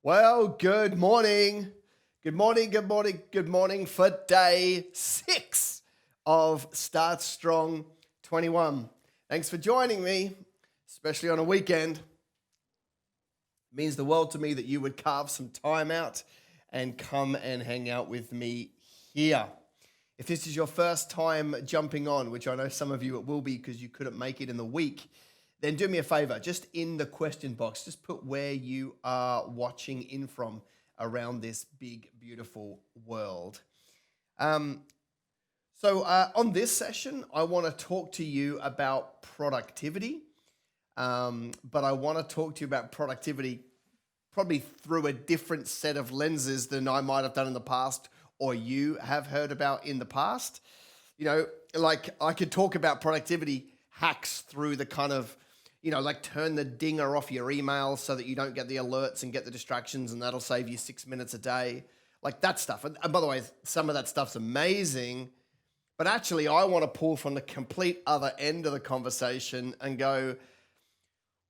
Well, good morning. Good morning, good morning, good morning for day 6 of Start Strong 21. Thanks for joining me, especially on a weekend. It means the world to me that you would carve some time out and come and hang out with me here. If this is your first time jumping on, which I know some of you it will be because you couldn't make it in the week, then do me a favor, just in the question box, just put where you are watching in from around this big, beautiful world. On this session, I want to talk to you about productivity, but I want to talk to you about productivity probably through a different set of lenses than I might have done in the past or you have heard about in the past. You know, like I could talk about productivity hacks through the kind of, like turn the dinger off your email so that you don't get the alerts and get the distractions, and that'll save you 6 minutes a day. Like that stuff. And by the way, some of that stuff's amazing. But actually, I want to pull from the complete other end of the conversation and go,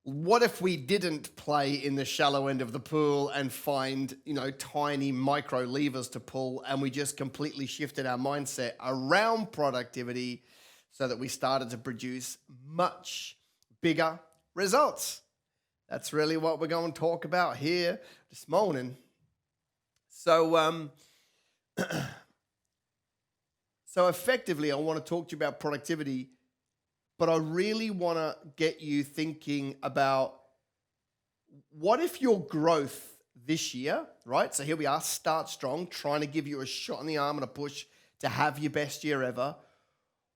what if we didn't play in the shallow end of the pool and find, tiny micro levers to pull, and we just completely shifted our mindset around productivity so that we started to produce much bigger results? That's really what we're going to talk about here this morning. So effectively, I want to talk to you about productivity, but I really want to get you thinking about what if your growth this year, right? So here we are, Start Strong, trying to give you a shot in the arm and a push to have your best year ever.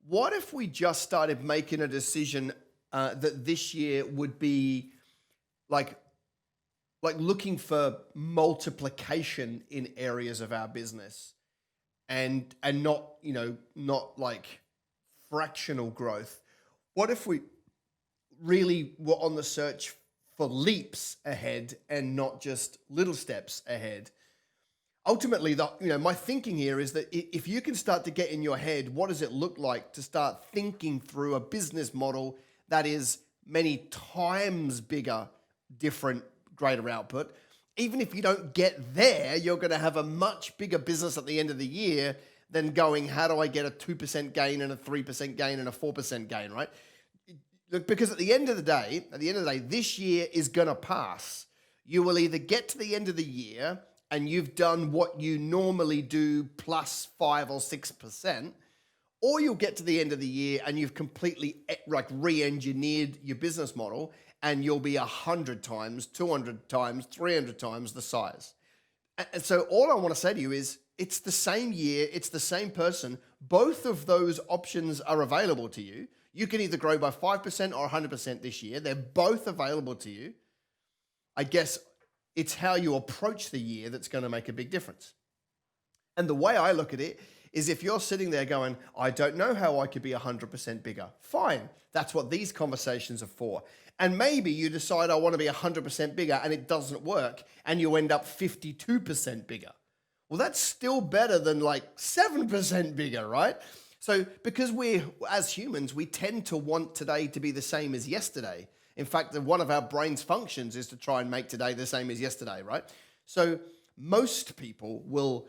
What if we just started making a decision that this year would be like looking for multiplication in areas of our business and not like fractional growth? What if we really were on the search for leaps ahead and not just little steps ahead? Ultimately, my thinking here is that if you can start to get in your head, what does it look like to start thinking through a business model that is many times bigger, different, greater output? Even if you don't get there, you're going to have a much bigger business at the end of the year than going, how do I get a 2% gain and a 3% gain and a 4% gain, right? Look, because at the end of the day, this year is going to pass. You will either get to the end of the year and you've done what you normally do plus 5 or 6%, or you'll get to the end of the year and you've completely re-engineered your business model and you'll be 100 times, 200 times, 300 times the size. And so all I want to say to you is it's the same year, it's the same person. Both of those options are available to you. You can either grow by 5% or 100% this year. They're both available to you. I guess it's how you approach the year that's going to make a big difference. And the way I look at it is if you're sitting there going, I don't know how I could be 100% bigger. Fine. That's what these conversations are for. And maybe you decide I want to be 100% bigger and it doesn't work and you end up 52% bigger. Well, that's still better than like 7% bigger, right? So because as humans, we tend to want today to be the same as yesterday. In fact, one of our brain's functions is to try and make today the same as yesterday, right? So most people will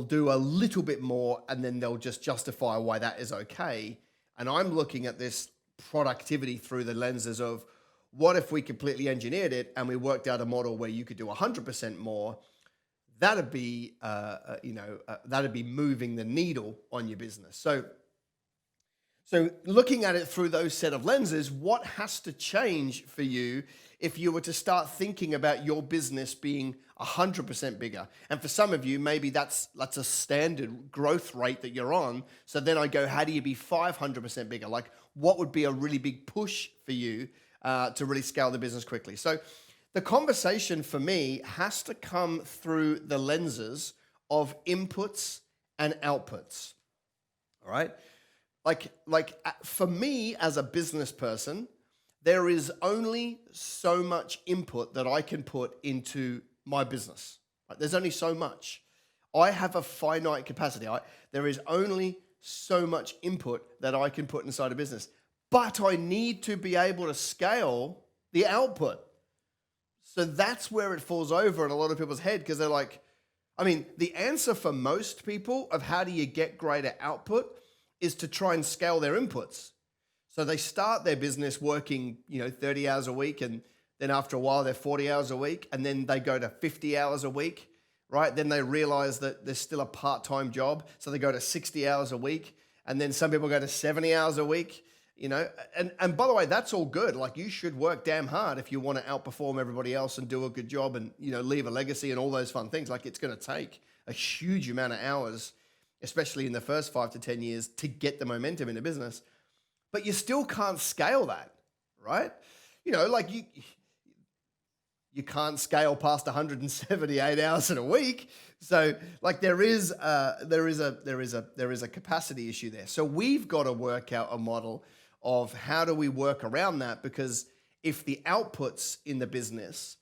do a little bit more and then they'll just justify why that is okay. And I'm looking at this productivity through the lenses of what if we completely engineered it and we worked out a model where you could do 100% more. That'd be moving the needle on your business. So looking at it through those set of lenses, what has to change for you if you were to start thinking about your business being 100% bigger? And for some of you, maybe that's a standard growth rate that you're on. So then I go, how do you be 500% bigger? Like, what would be a really big push for you to really scale the business quickly? So the conversation for me has to come through the lenses of inputs and outputs. All right? Like for me as a business person, there is only so much input that I can put into my business. Right? There's only so much. I have a finite capacity. There is only so much input that I can put inside a business. But I need to be able to scale the output. So that's where it falls over in a lot of people's head because they're like, I mean, the answer for most people of how do you get greater output is to try and scale their inputs. So they start their business working, 30 hours a week, and then after a while they're 40 hours a week, and then they go to 50 hours a week, right? Then they realize that there's still a part-time job, so they go to 60 hours a week, and then some people go to 70 hours a week, and by the way, that's all good. Like, you should work damn hard if you want to outperform everybody else and do a good job and, leave a legacy and all those fun things. Like, it's going to take a huge amount of hours, especially in the first 5 to 10 years, to get the momentum in a business. But you still can't scale that, right? Like you can't scale past 178 hours in a week. So like there is a capacity issue there. So we've got to work out a model of how do we work around that, because if the outputs in the business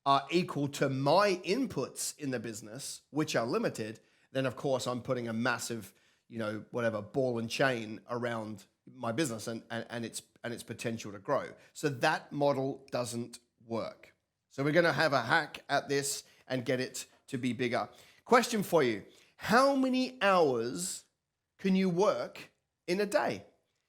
are equal to my inputs in the business, which are limited, then of course I'm putting a massive, ball and chain around my business and its potential to grow. So that model doesn't work. So we're going to have a hack at this and get it to be bigger. Question for you. How many hours can you work in a day?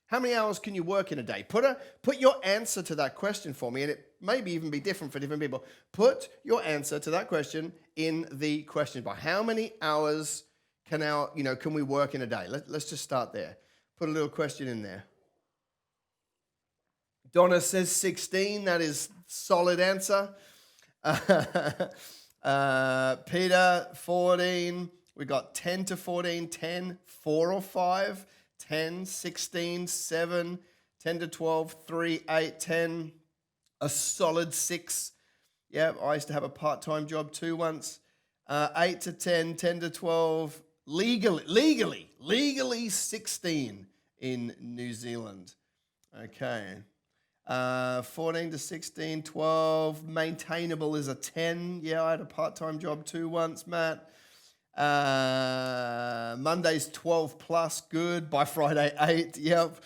How many hours can you work in a day? Put your answer to that question for me, and it maybe even be different for different people. Put your answer to that question in the question bar. How many hours can we work in a day? Let's just start there. Put a little question in there. Donna says 16. That is solid answer. Peter, 14. We got 10 to 14, 10, 4 or 5, 10, 16, 7, 10 to 12, 3, 8, 10. A solid 6. Yeah, I used to have a part-time job too once. 8 to 10, 10 to 12. Legally 16 in New Zealand. Okay. 14 to 16, 12. Maintainable is a 10. Yeah, I had a part-time job too once, Matt. Monday's 12 plus, good. By Friday, 8. Yep.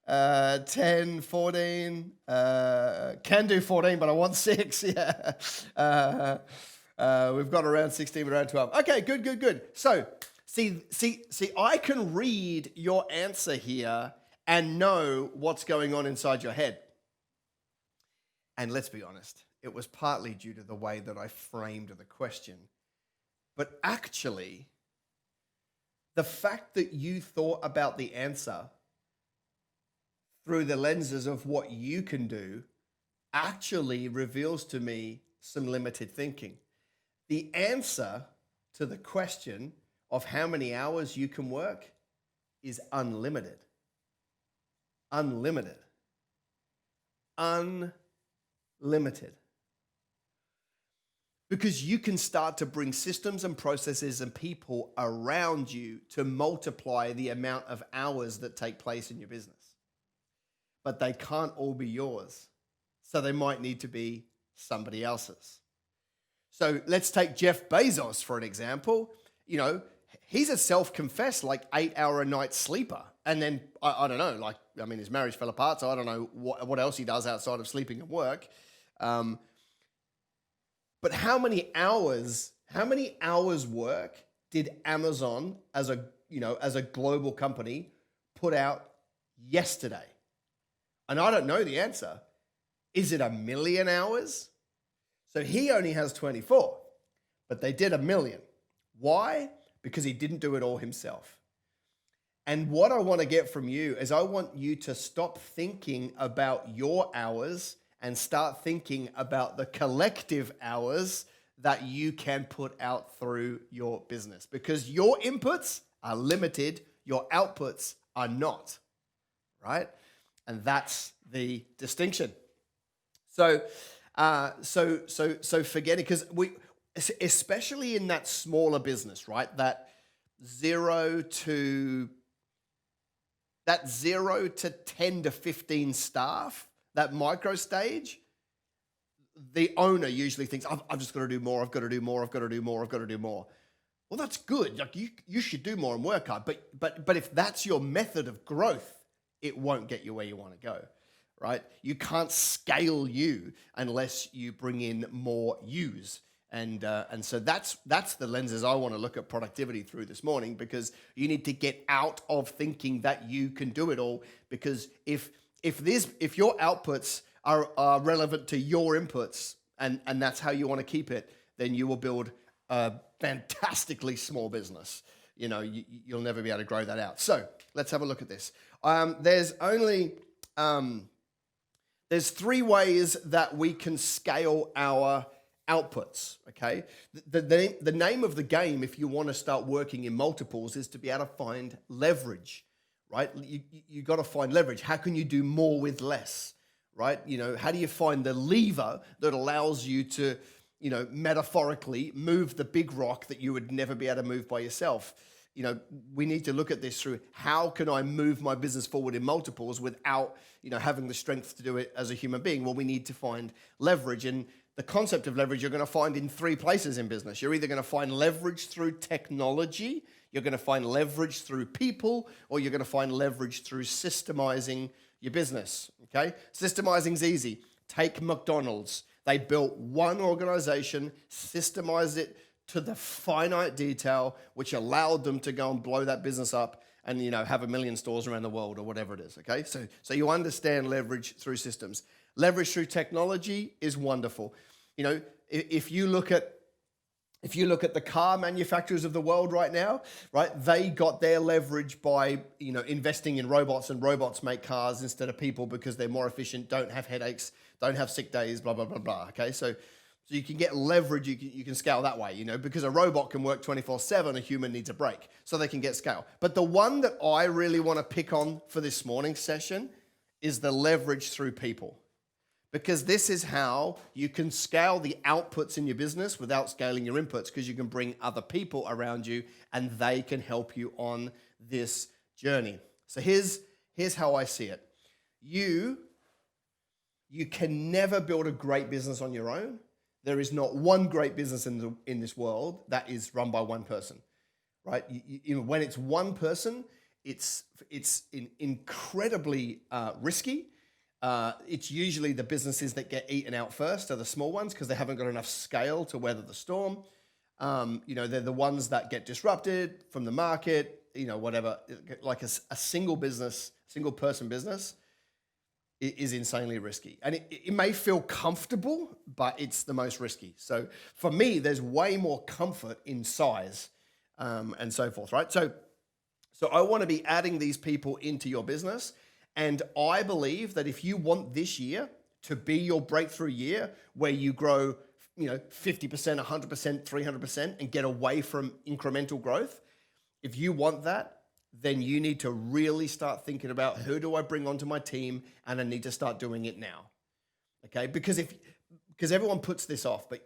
10, 14. Can do 14, but I want 6. Yeah. We've got around 16, but around 12. Okay, good. So, see, I can read your answer here and know what's going on inside your head. And let's be honest, it was partly due to the way that I framed the question. But actually, the fact that you thought about the answer through the lenses of what you can do actually reveals to me some limited thinking. The answer to the question of how many hours you can work is unlimited. Unlimited. Because you can start to bring systems and processes and people around you to multiply the amount of hours that take place in your business. But they can't all be yours. So they might need to be somebody else's. So let's take Jeff Bezos for an example. He's a self-confessed 8-hour-a-night sleeper. And then, I don't know, his marriage fell apart, so I don't know what else he does outside of sleeping and work. But how many hours work did Amazon as a global company put out yesterday? And I don't know the answer. Is it 1 million hours? So he only has 24, but they did 1 million. Why? Because he didn't do it all himself. And what I want to get from you is I want you to stop thinking about your hours and start thinking about the collective hours that you can put out through your business. Because your inputs are limited, your outputs are not, right? And that's the distinction. So forget it, because especially in that smaller business, right? That 0 to 10 to 15 staff, that micro stage, the owner usually thinks, I've just got to do more, I've got to do more. Well, that's good. You should do more and work hard. But if that's your method of growth, it won't get you where you want to go. right? You can't scale you unless you bring in more yous. And so that's the lenses I want to look at productivity through this morning, because you need to get out of thinking that you can do it all. Because if your outputs are relevant to your inputs, and that's how you want to keep it, then you will build a fantastically small business. You'll never be able to grow that out. So let's have a look at this. There's three ways that we can scale our outputs, okay? The name of the game, if you want to start working in multiples, is to be able to find leverage, right? You got to find leverage. How can you do more with less, right? How do you find the lever that allows you to, metaphorically move the big rock that you would never be able to move by yourself? We need to look at this through, how can I move my business forward in multiples without, having the strength to do it as a human being? Well, we need to find leverage. And the concept of leverage you're going to find in three places in business. You're either going to find leverage through technology, you're going to find leverage through people, or you're going to find leverage through systemizing your business, okay? Systemizing's easy. Take McDonald's. They built one organization, systemized it to the finite detail, which allowed them to go and blow that business up and, have 1 million stores around the world or whatever it is, okay? So you understand leverage through systems. Leverage through technology is wonderful. If you look at the car manufacturers of the world right now, right, they got their leverage by, investing in robots, and robots make cars instead of people because they're more efficient, don't have headaches, don't have sick days, blah, blah, blah, blah, okay? So you can get leverage, you can scale that way, because a robot can work 24/7, a human needs a break, so they can get scale. But the one that I really want to pick on for this morning's session is the leverage through people. Because this is how you can scale the outputs in your business without scaling your inputs, because you can bring other people around you and they can help you on this journey. So here's how I see it. You can never build a great business on your own. There is not one great business in this world that is run by one person, right? When it's one person, it's incredibly risky. It's usually the businesses that get eaten out first are the small ones, because they haven't got enough scale to weather the storm. They're the ones that get disrupted from the market, whatever. Like a single person business is insanely risky. And it may feel comfortable, but it's the most risky. So for me, there's way more comfort in size and so forth, right? So I want to be adding these people into your business. And I believe that if you want this year to be your breakthrough year, where you grow, 50%, 100%, 300%, and get away from incremental growth, if you want that, then you need to really start thinking about, who do I bring onto my team, and I need to start doing it now, okay? Because everyone puts this off, but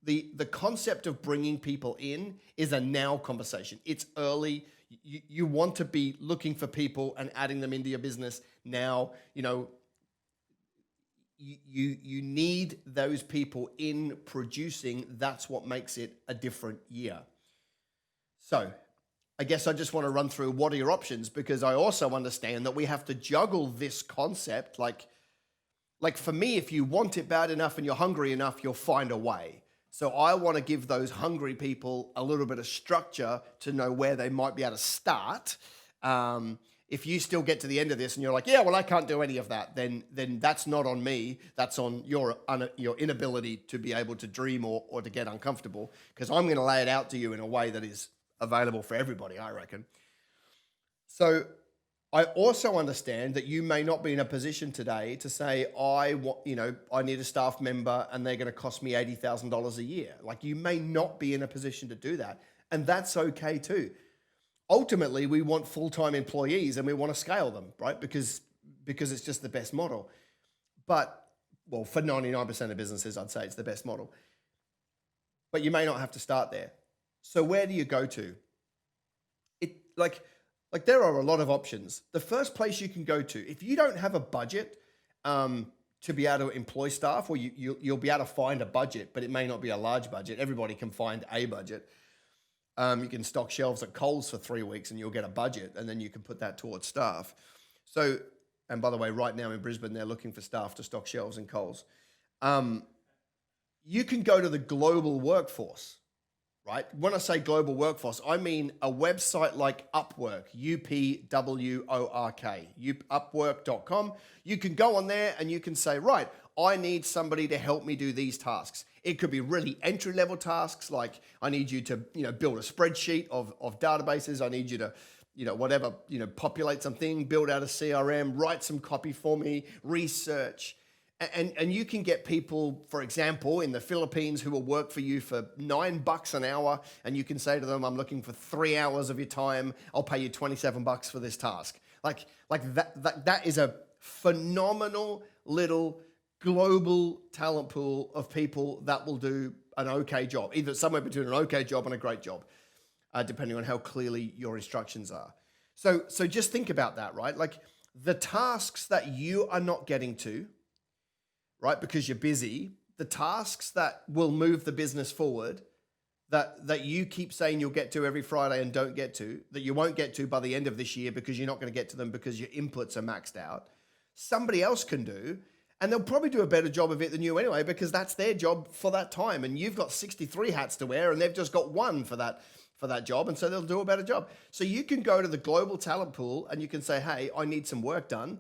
the concept of bringing people in is a now conversation. It's early. You want to be looking for people and adding them into your business now. You need those people in producing. That's what makes it a different year. So I guess I just want to run through, what are your options? Because I also understand that we have to juggle this concept. Like for me, if you want it bad enough and you're hungry enough, you'll find a way. So I want to give those hungry people a little bit of structure to know where they might be able to start. If you still get to the end of this and you're like, yeah, well, I can't do any of that, then that's not on me. That's on your inability to be able to dream or to get uncomfortable, because I'm going to lay it out to you in a way that is available for everybody, I reckon. So I also understand that you may not be in a position today to say, I need a staff member and they're going to cost me $80,000 a year. Like, you may not be in a position to do that, and that's okay too. Ultimately, we want full-time employees and we want to scale them, right? Because it's just the best model. But, well, for 99% of businesses, I'd say it's the best model. But you may not have to start there. So where do you go to? Like there are a lot of options. The first place you can go to, if you don't have a budget to be able to employ staff, or you'll be able to find a budget, but it may not be a large budget. Everybody can find a budget. You can stock shelves at Kohl's for 3 weeks and you'll get a budget, and then you can put that towards staff. So and by the way, right now in Brisbane, they're looking for staff to stock shelves in Coles. Um, you can go to the global workforce, right? When I say global workforce, I mean a website like Upwork, Upwork, upwork.com. You can go on there and you can say, right, I need somebody to help me do these tasks. It could be really entry-level tasks, like I need you to, build a spreadsheet of databases. I need you to, whatever, populate something, build out a CRM, write some copy for me, research. And you can get people, for example, in the Philippines who will work for you for $9 an hour, and you can say to them, I'm looking for 3 hours of your time. I'll pay you $27 for this task. Like that is a phenomenal little global talent pool of people that will do an okay job, either somewhere between an okay job and a great job, depending on how clearly your instructions are. So just think about that, right? Like the tasks that you are not getting to, right, because you're busy, the tasks that will move the business forward, that you keep saying you'll get to every Friday and don't get to, that you won't get to by the end of this year because you're not going to get to them because your inputs are maxed out, somebody else can do, and they'll probably do a better job of it than you anyway because that's their job for that time, and you've got 63 hats to wear and they've just got one for that job, and so they'll do a better job. So you can go to the global talent pool and you can say, hey, I need some work done.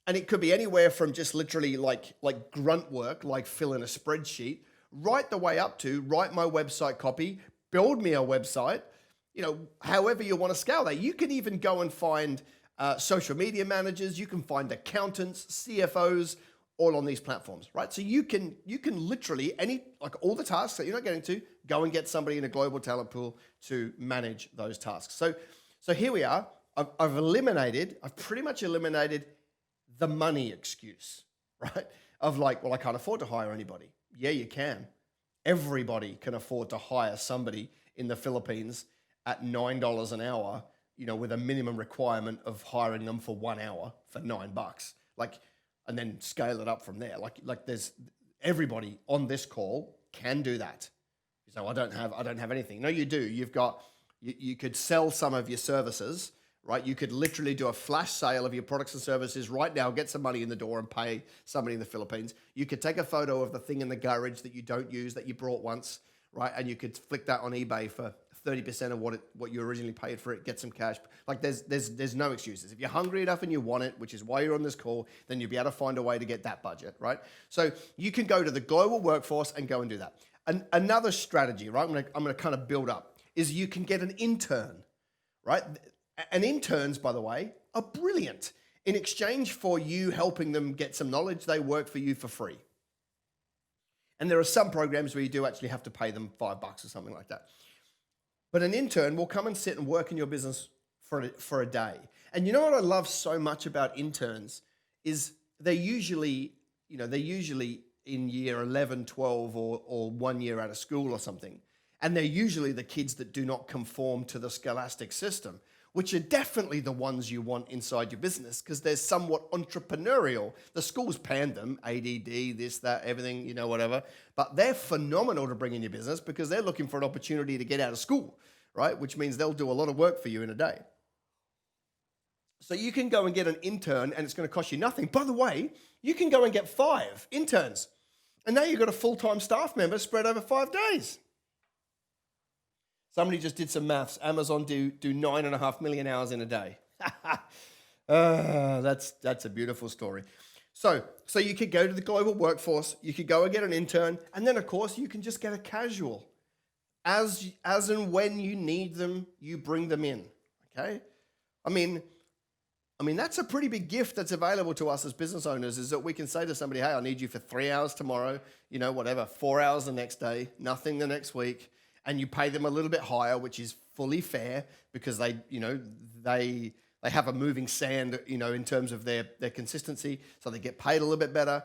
And it could be anywhere from just literally like grunt work, like fill in a spreadsheet, right the way up to write my website copy, build me a website, however you want to scale that. You can even go and find social media managers, you can find accountants, CFOs, all on these platforms, right? So you can literally all the tasks that you're not getting to, go and get somebody in a global talent pool to manage those tasks. So here we are. I've pretty much eliminated the money excuse, right? Of like, well, I can't afford to hire anybody. Yeah, you can. Everybody can afford to hire somebody in the Philippines at $9 an hour, with a minimum requirement of hiring them for 1 hour for $9. And then scale it up from there. Like there's everybody on this call can do that. You say, well, I don't have anything. No, you do. You could sell some of your services, right? You could literally do a flash sale of your products and services right now, get some money in the door and pay somebody in the Philippines. You could take a photo of the thing in the garage that you don't use, that you brought once, right? And you could flick that on eBay for 30% of what you originally paid for it, get some cash. Like there's no excuses. If you're hungry enough and you want it, which is why you're on this call, then you'll be able to find a way to get that budget, right? So you can go to the global workforce and go and do that. Another strategy, right? I'm gonna kind of build up, is you can get an intern, right? And interns, by the way, are brilliant. In exchange for you helping them get some knowledge, they work for you for free. And there are some programs where you do actually have to pay them $5 or something like that. But an intern will come and sit and work in your business for a day. And you know what I love so much about interns is they're usually in year 11, 12, or 1 year out of school or something. And they're usually the kids that do not conform to the scholastic system, which are definitely the ones you want inside your business because they're somewhat entrepreneurial. The schools pan them, ADD, this, that, everything, whatever. But they're phenomenal to bring in your business because they're looking for an opportunity to get out of school, right? Which means they'll do a lot of work for you in a day. So you can go and get an intern and it's going to cost you nothing. By the way, you can go and get 5 interns. And now you've got a full-time staff member spread over 5 days. Somebody just did some maths. Amazon do 9.5 million hours in a day. That's a beautiful story. So you could go to the global workforce, you could go and get an intern, and then of course you can just get a casual. As and when you need them, you bring them in. Okay? I mean that's a pretty big gift that's available to us as business owners, is that we can say to somebody, hey, I need you for 3 hours tomorrow, 4 hours the next day, nothing the next week. And you pay them a little bit higher, which is fully fair because they have a moving sand, in terms of their consistency, so they get paid a little bit better.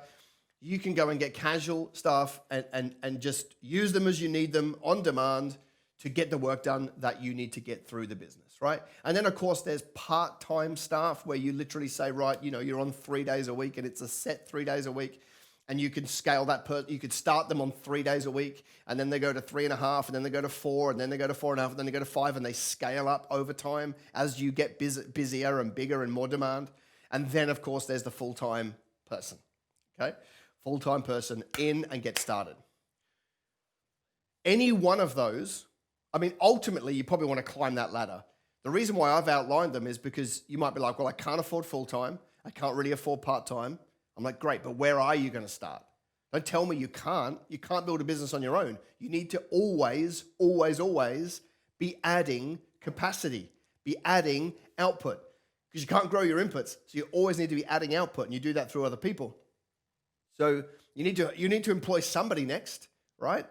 You can go and get casual staff and just use them as you need them on demand to get the work done that you need to get through the business, right? And then, of course, there's part-time staff where you literally say, right, you're on 3 days a week and it's a set 3 days a week. And you can scale that you could start them on 3 days a week, and then they go to 3.5, and then they go to 4, and then they go to 4.5, and then they go to 5, and they scale up over time as you get busier and bigger and more demand. And then, of course, there's the full-time person, okay? Full-time person in and get started. Any one of those, I mean, ultimately, you probably want to climb that ladder. The reason why I've outlined them is because you might be like, well, I can't afford full-time. I can't really afford part-time. I'm like, great, but where are you going to start? Don't tell me you can't. You can't build a business on your own. You need to always, always, always be adding capacity, be adding output, because you can't grow your inputs. So you always need to be adding output, and you do that through other people. So you need to employ somebody next, right,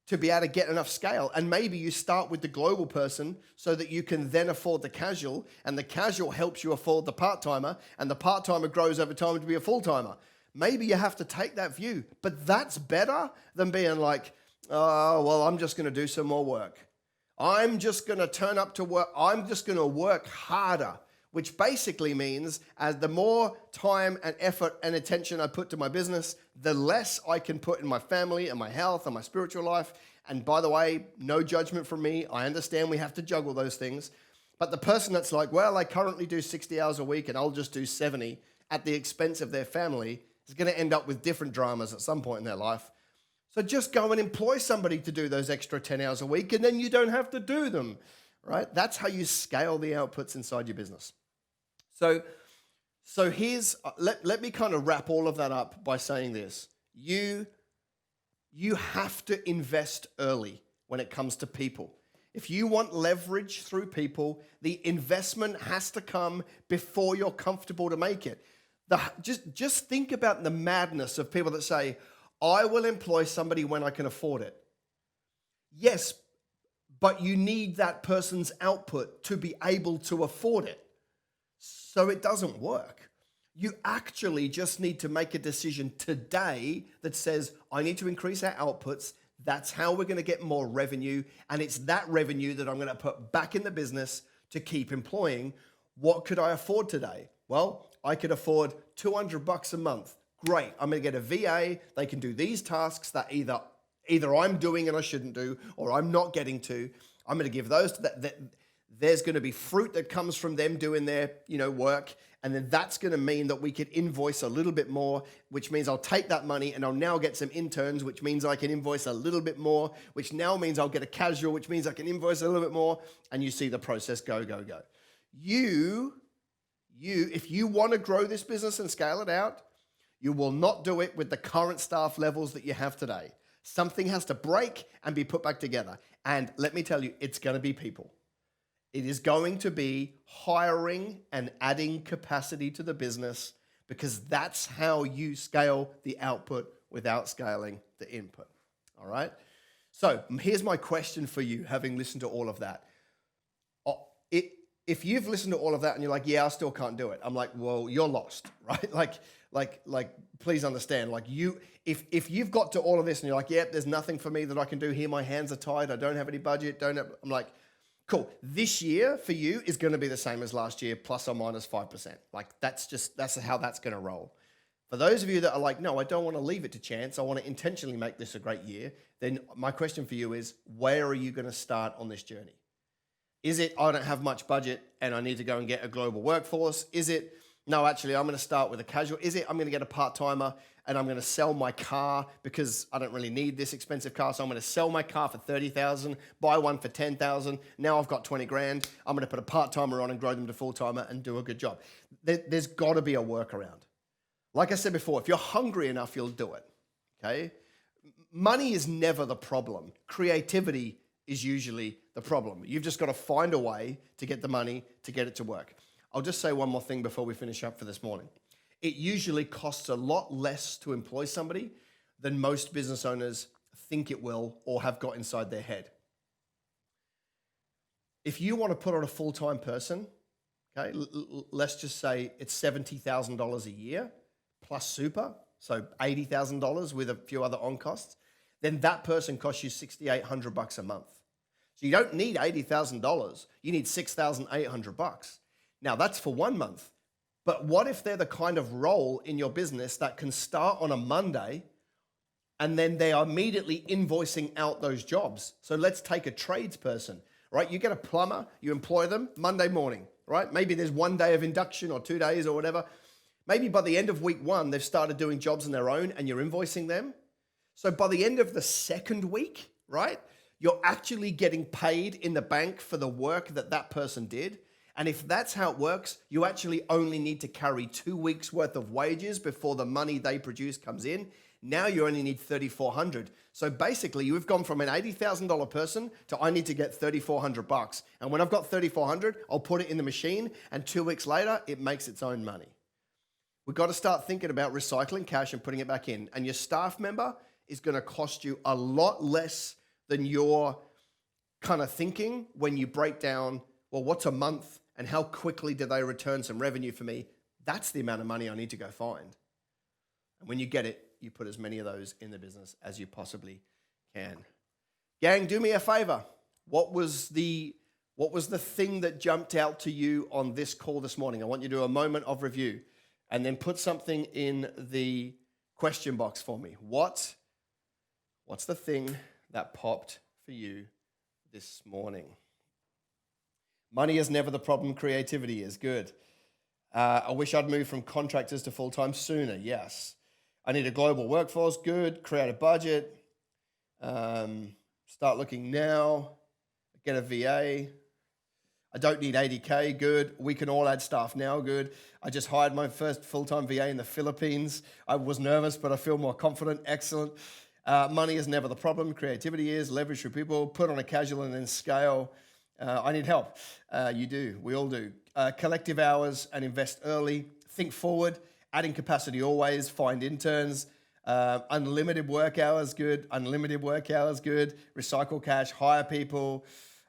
to be able to get enough scale. And maybe you start with the global person so that you can then afford the casual, and the casual helps you afford the part-timer, and the part-timer grows over time to be a full-timer. Maybe you have to take that view, but that's better than being like, oh, well, I'm just going to do some more work. I'm just going to turn up to work. I'm just going to work harder, which basically means as the more time and effort and attention I put to my business, the less I can put in my family and my health and my spiritual life. And by the way, no judgment from me. I understand we have to juggle those things. But the person that's like, well, I currently do 60 hours a week and I'll just do 70 at the expense of their family is going to end up with different dramas at some point in their life. So just go and employ somebody to do those extra 10 hours a week, and then you don't have to do them, right? That's how you scale the outputs inside your business. So here's, let me kind of wrap all of that up by saying this. You have to invest early when it comes to people. If you want leverage through people, the investment has to come before you're comfortable to make it. Just think about the madness of people that say, I will employ somebody when I can afford it. Yes, but you need that person's output to be able to afford it. So it doesn't work. You actually just need to make a decision today that says, I need to increase our outputs. That's how we're going to get more revenue. And it's that revenue that I'm going to put back in the business to keep employing. What could I afford today? Well, I could afford $200 a month. Great. I'm going to get a VA. They can do these tasks that either I'm doing and I shouldn't do, or I'm not getting to. I'm going to give those to that. There's going to be fruit that comes from them doing their, work. And then that's going to mean that we could invoice a little bit more, which means I'll take that money and I'll now get some interns, which means I can invoice a little bit more, which now means I'll get a casual, which means I can invoice a little bit more. And you see the process go, go, go. If you want to grow this business and scale it out, you will not do it with the current staff levels that you have today. Something has to break and be put back together. And let me tell you, it's going to be people. It is going to be hiring and adding capacity to the business, because that's how you scale the output without scaling the input. All right? So here's my question for you, having listened to all of that. If you've listened to all of that and you're like, yeah, I still can't do it, I'm like, well, you're lost, right? Like, please understand, if you've got to all of this and you're like, yep, there's nothing for me that I can do here, my hands are tied, I don't have any budget, I'm like, cool. This year for you is going to be the same as last year, plus or minus 5%. Like, that's how that's going to roll. For those of you that are like, no, I don't want to leave it to chance, I want to intentionally make this a great year, then my question for you is, where are you going to start on this journey? Is it, I don't have much budget and I need to go and get a global workforce? Is it, no, actually, I'm going to start with a casual? Is it, I'm going to get a part-timer and I'm going to sell my car because I don't really need this expensive car, so I'm going to sell my car for $30,000, buy one for $10,000. Now I've got 20 grand. I'm going to put a part-timer on and grow them to full-timer and do a good job. There's got to be a workaround. Like I said before, if you're hungry enough, you'll do it, okay? Money is never the problem. Creativity is usually the problem. You've just got to find a way to get the money to get it to work. I'll just say one more thing before we finish up for this morning. It usually costs a lot less to employ somebody than most business owners think it will or have got inside their head. If you want to put on a full-time person, okay, let's just say it's $70,000 a year plus super, so $80,000 with a few other on costs, then that person costs you $6,800 a month. So you don't need $80,000. You need $6,800. Now that's for 1 month. But what if they're the kind of role in your business that can start on a Monday and then they are immediately invoicing out those jobs? So let's take a tradesperson, right? You get a plumber, you employ them Monday morning, right? Maybe there's 1 day of induction or 2 days or whatever. Maybe by the end of week 1, they've started doing jobs on their own and you're invoicing them. So by the end of the second week, right, you're actually getting paid in the bank for the work that that person did. And if that's how it works, you actually only need to carry 2 weeks worth of wages before the money they produce comes in. Now you only need $3,400. So basically you've gone from an $80,000 person to I need to get $3,400. And when I've got $3,400, I'll put it in the machine and 2 weeks later, it makes its own money. We've got to start thinking about recycling cash and putting it back in. And your staff member is going to cost you a lot less than you're kind of thinking when you break down, well, what's a month and how quickly do they return some revenue for me? That's the amount of money I need to go find. And when you get it, you put as many of those in the business as you possibly can. Gang, do me a favor. What was the thing that jumped out to you on this call this morning? I want you to do a moment of review and then put something in the question box for me. What's the thing that popped for you this morning? Money is never the problem. Creativity is. Good. I wish I'd moved from contractors to full-time sooner. Yes. I need a global workforce. Good. Create a budget. Start looking now. Get a VA. I don't need 80K. Good. We can all add staff now. Good. I just hired my first full-time VA in the Philippines. I was nervous, but I feel more confident. Excellent. Money is never the problem. Creativity is. Leverage for people. Put on a casual and then scale. I need help. You do. We all do. Collective hours and invest early. Think forward. Adding capacity always. Find interns. Unlimited work hours. Good. Unlimited work hours. Good. Recycle cash. Hire people.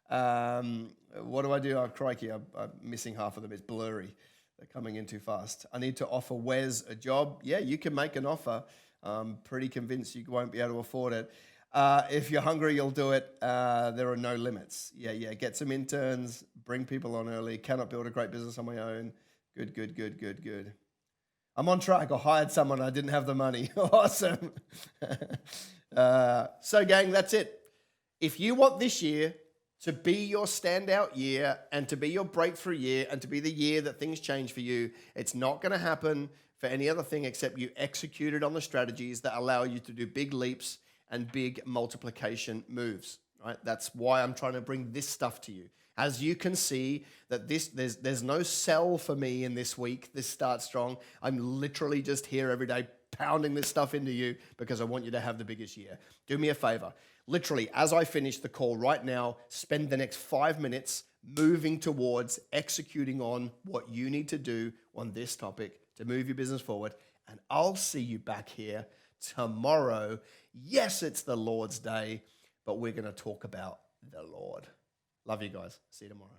What do I do? Oh, crikey. I'm missing half of them. It's blurry. They're coming in too fast. I need to offer Wes a job. Yeah, you can make an offer. I'm pretty convinced you won't be able to afford it. If you're hungry, you'll do it. There are no limits. Yeah. Get some interns. Bring people on early. Cannot build a great business on my own. Good. I'm on track. I hired someone. I didn't have the money. Awesome. So, gang, that's it. If you want this year to be your standout year and to be your breakthrough year and to be the year that things change for you, it's not going to happen for any other thing except you executed on the strategies that allow you to do big leaps and big multiplication moves, right? That's why I'm trying to bring this stuff to you. As you can see, that there's no sell for me in this week, this Start Strong. I'm literally just here every day pounding this stuff into you because I want you to have the biggest year. Do me a favor. Literally, as I finish the call right now, spend the next 5 minutes moving towards executing on what you need to do on this topic to move your business forward. And I'll see you back here tomorrow. Yes, it's the Lord's Day, but we're going to talk about the Lord. Love you guys. See you tomorrow.